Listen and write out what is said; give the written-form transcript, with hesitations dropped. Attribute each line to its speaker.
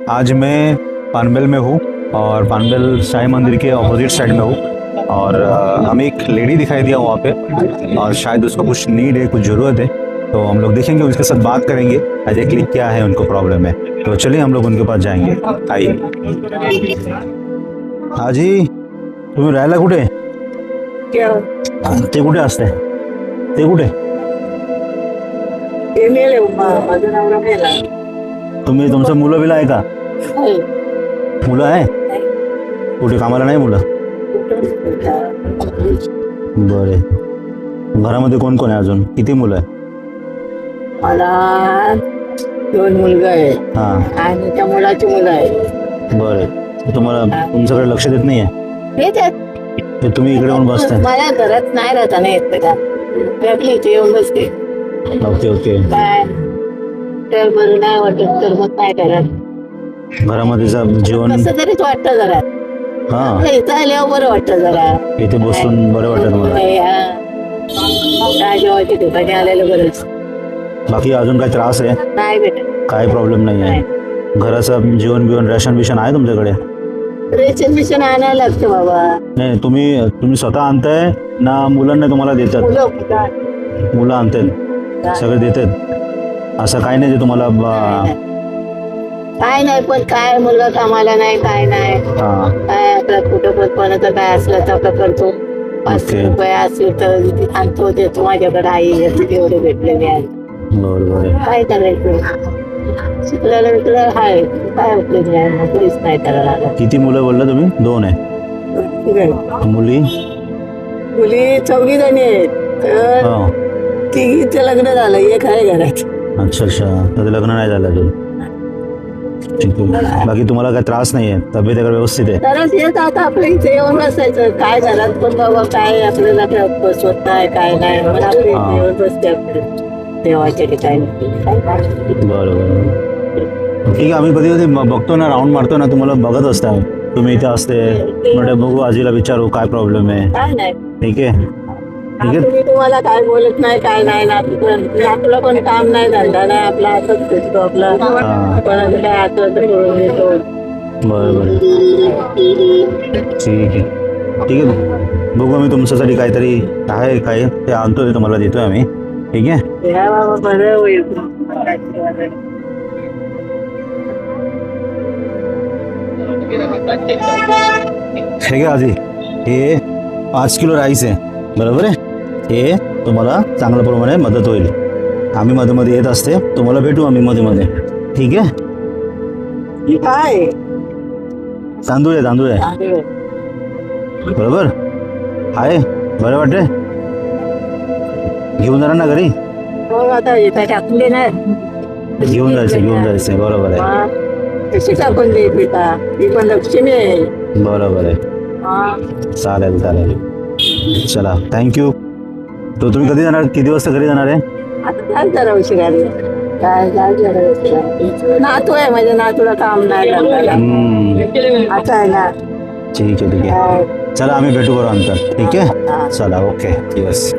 Speaker 1: आज मैं पानबेल में हूँ और पानबेल साई मंदिर के ऑपोजिट साइड में हूँ और हमें एक लेडी दिखाई दिया वहाँ पे और शायद उसको कुछ नीड है, कुछ ज़रूरत है। तो हम लोग देखेंगे, उसके साथ बात करेंगे एग्जैक्टली क्या है, उनको प्रॉब्लम है। तो चलिए हम लोग उनके पास जाएंगे, आइए। हाँ जी, तुम्ही राहायला कुठे? ते कुठे असते? ते कुठे? तुम्ही तुमचं मुलं बिलं आहे का? मुलं आहे? कुठे कामाला नाही मुलं? बरे. घरामध्ये कोण कोण आहे अजून? किती मुलं आहे?
Speaker 2: मला 2 मुलगा आहे
Speaker 1: हा,
Speaker 2: आणि त्या मुलाची मुलं आहे.
Speaker 1: बरे. तुम्हाला तुमच्याकडे लक्ष देत नाहीये?
Speaker 2: हे त्यात
Speaker 1: ते तुम्ही इकडे येऊन बसताय.
Speaker 2: मला घरात नाही राहता नाही येत का त्यातली इथे येऊन बसते.
Speaker 1: Okay okay.
Speaker 2: काय तर बरं नाही वाटत तर मग काय करत
Speaker 1: घरामध्ये जेवण
Speaker 2: कसं तरीच वाटतं जरा.
Speaker 1: हा,
Speaker 2: इथं आल्यावर बरं वाटतं जरा.
Speaker 1: इथे बसून बरं वाटत मला.
Speaker 2: काय जेवायच्या ठिकाणी आलेलं बरंच.
Speaker 1: बाकी अजून काही त्रास आहे?
Speaker 2: नाही भेटत.
Speaker 1: काही प्रॉब्लेम नाही आहे? घराचं जेवण बिवण रेशन बिशन आहे तुमच्याकडे?
Speaker 2: रेशन बिशन आणायला लागतं बाबा.
Speaker 1: नाही, तुम्ही स्वतः आणताय ना मुलांना तुम्हाला देतात? मुलं आणतात, सगळे देतात. असं काही नाही जे तुम्हाला
Speaker 2: काय नाही, पण काय मुलगा कामाला नाही, काय नाही.
Speaker 1: हा,
Speaker 2: काय आपलं कुठं पण कोणाचं काय असलं तर आपलं करतो. 500 रुपये असले तर आणतो, देतो. माझ्याकडे आई तेवढे भेटलेले आहे.
Speaker 1: बरोबर.
Speaker 2: काय करायचं, शिकलेलं विकलं हाय, काय उपयोग नाही, नोकरीच नाही करायला.
Speaker 1: किती मुलं बोलला तुम्ही? 2 आहे. मुली?
Speaker 2: मुली 4 जणी आहेत. तर
Speaker 1: हो.
Speaker 2: तिघीचं लग्न झालं, एक आहे घरात.
Speaker 1: अच्छा अच्छा, तर लग्न नाही झालं अजून. ठीक आहे. बाकी तुम्हाला काय त्रास नाही आहे? तब्येत वगैरे व्यवस्थित आहे?
Speaker 2: तरच येत आता आपल्या इथे येऊन बसायचं. काय घरात पण बाबा काय आपल्याला बसवत नाही, काय नाही. मला आपल्या इथे येऊन बसते आपल्या देवाच्या ठिकाणी.
Speaker 1: बरोबर. ठीक आहे, आम्ही कधी कधी बघतो ना, राऊंड मारतो ना, तुम्हाला बघत असता. तुम्ही इथे असते म्हणजे बघू, आजीला विचारू काय प्रॉब्लेम आहे.
Speaker 2: काय नाही,
Speaker 1: ठीक आहे, ठीक आहे.
Speaker 2: मी तुम्हाला काय बोलत नाही, काय नाही ना. आपलं पण काम नाही, धंदा नाही, आपला हातच फिरतो आपला. कोणाचं काय असलं तर करून देतो.
Speaker 1: बरोबर. ठीक आहे, ठीक आहे. बघू, आम्ही तुमच्यासाठी काहीतरी आहे काय ते आणतो, ते तुम्हाला देतोय आम्ही. ठीक आहे.
Speaker 2: या बाबा, बरं होईल.
Speaker 1: ठीक आहे आजी, हे 5 किलो राईस आहे, बरोबर आहे. हे तुम्हाला चांगल्या प्रमाणे मदत होईल. आम्ही मध्ये मध्ये येत असते, तुम्हाला भेटू आम्ही मध्ये मध्ये. ठीक आहे.
Speaker 2: काय
Speaker 1: तांदूळ आहे, बरोबर आहे. बरं वाटते, घेऊन जाणार ना घरी?
Speaker 2: आता इथं टाकून देणार.
Speaker 1: घेऊन जायचं. बरोबर आहे.
Speaker 2: कशी टाकून द्यायची का? ती पण लक्ष्मी आहे.
Speaker 1: बरोबर आहे. चालेल. चला, थँक्यू. तो तुम्ही कधी जाणार, किती वाजता घरी जाणार आहे?
Speaker 2: आता काय जरा उशिरा काय जरा उशिरा. नातू आहे माझ्या, नातूला काम नाही करताना. आता आहे ना.
Speaker 1: ठीक आहे. चला, आम्ही भेटू बरोबर नंतर. ठीक आहे, चला. Okay, yes.